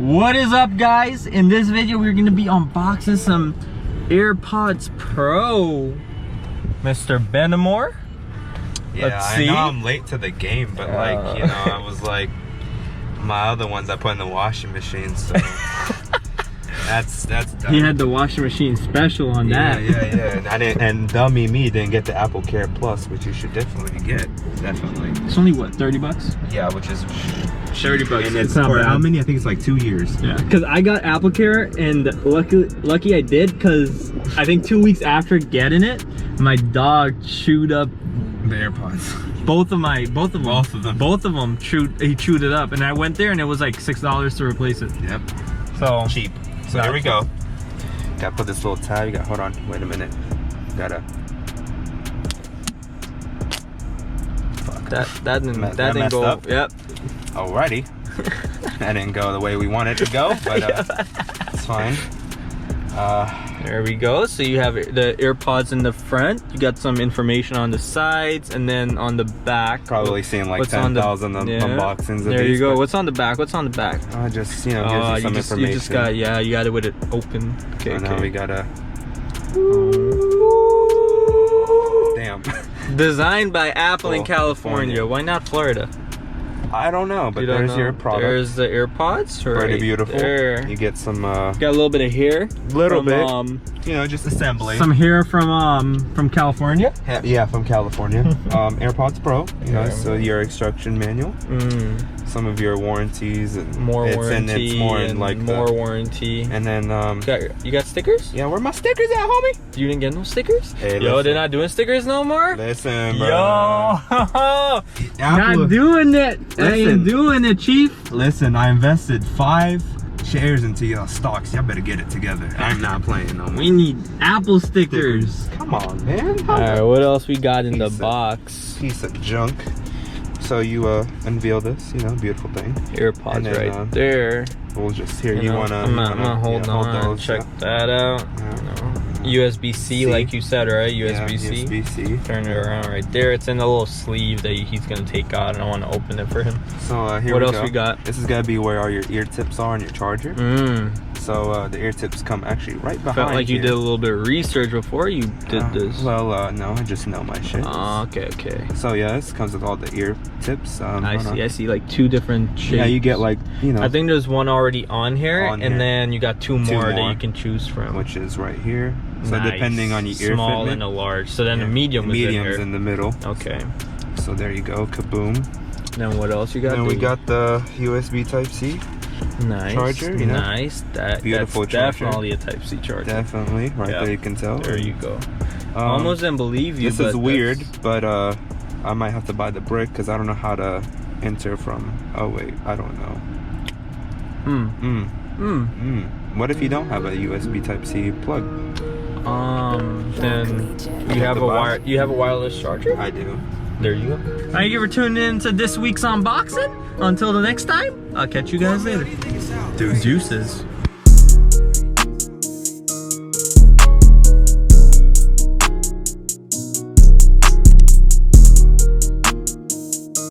What is up, guys? In this video we're gonna be unboxing some AirPods Pro. Mr. Benamore. Yeah, Let's see. I know I'm late to the game, but like, you know, I was like, my other ones I put in the washing machine, so that's done. He had the washing machine special on that. Yeah. And I didn't, and dummy me didn't get the Apple Care Plus, which you should definitely get. Definitely. It's only what, 30 bucks? Yeah, which is 30 bucks. and it's for how many? I think it's like 2 years. Yeah, because I got Apple Care, and lucky I did, because I think 2 weeks after getting it, my dog chewed up The AirPods. both of them he chewed it up, and I went there and it was like $6 to replace it. Yep. So Cheap. So here we go. Gotta put this little tab. You got, hold on, wait a minute. Gotta. Fuck. that didn't messed go up. Yep. Alrighty. That didn't go the way we wanted it to go, but it's fine. There we go. So you have the AirPods in the front. You got some information on the sides, and then on the back. Probably seen like 10,000 unboxings of There these, you go. What's on the back? What's on the back? Just, you know, gives you some information. You just got, yeah, you got it with it open. Okay, and now we gotta. Damn. Designed by Apple in California. California. Why not Florida? I don't know, but there's your product. There's the AirPods. Pretty beautiful. There. You get some. Got a little bit of hair. Little bit. You know, just assembly. Some hair from California. Yeah, from California. AirPods Pro. You know, so your instruction manual. Some of your warranties and more warranty. It's more in like more warranty. And then you got stickers? Yeah, where my stickers at, homie? You didn't get no stickers? Hey, yo, they're not doing stickers no more? Listen, bro. Yo, not doing it. I ain't doing it, Chief. Listen, I invested 5 shares into your stocks. Y'all better get it together. I'm not playing no more. We need Apple stickers. Come on, man. Alright, what else we got in the box? Piece of junk. So you unveil this, you know, beautiful thing. AirPods then, right there. We'll just hear I'm gonna hold on. Check that out. USB-C, like you said, right? USB-C. Yeah, USB-C. Turn it around right there. It's in the little sleeve that he's gonna take out, and I want to open it for him. So here what else we got? This is gonna be where all your ear tips are on your charger. So the ear tips come actually right behind. Felt like you did a little bit of research before you did this. Well, no, I just know my shit. Okay. So yeah, this comes with all the ear tips. I see like 2 different shapes. Yeah, you get like, you know. I think there's one already on here, then you got two more that you can choose from. Which is right here. So depending on your ear small fitment, and a large. So then the medium's in the middle. Okay. So there you go, kaboom. Then what else you got? Then we got the USB Type-C. Nice charger, you know? Nice. Beautiful that's charger. definitely a Type-C charger. Definitely, there you can tell. There you go. Almost didn't believe you. This is weird, but I might have to buy the brick because I don't know how to enter from. Oh wait, I don't know. What if you don't have a USB Type-C plug? Then you have a wireless charger? I do. There you go. Thank you for tuning in to this week's unboxing. Until the next time, I'll catch you guys later. Deuces.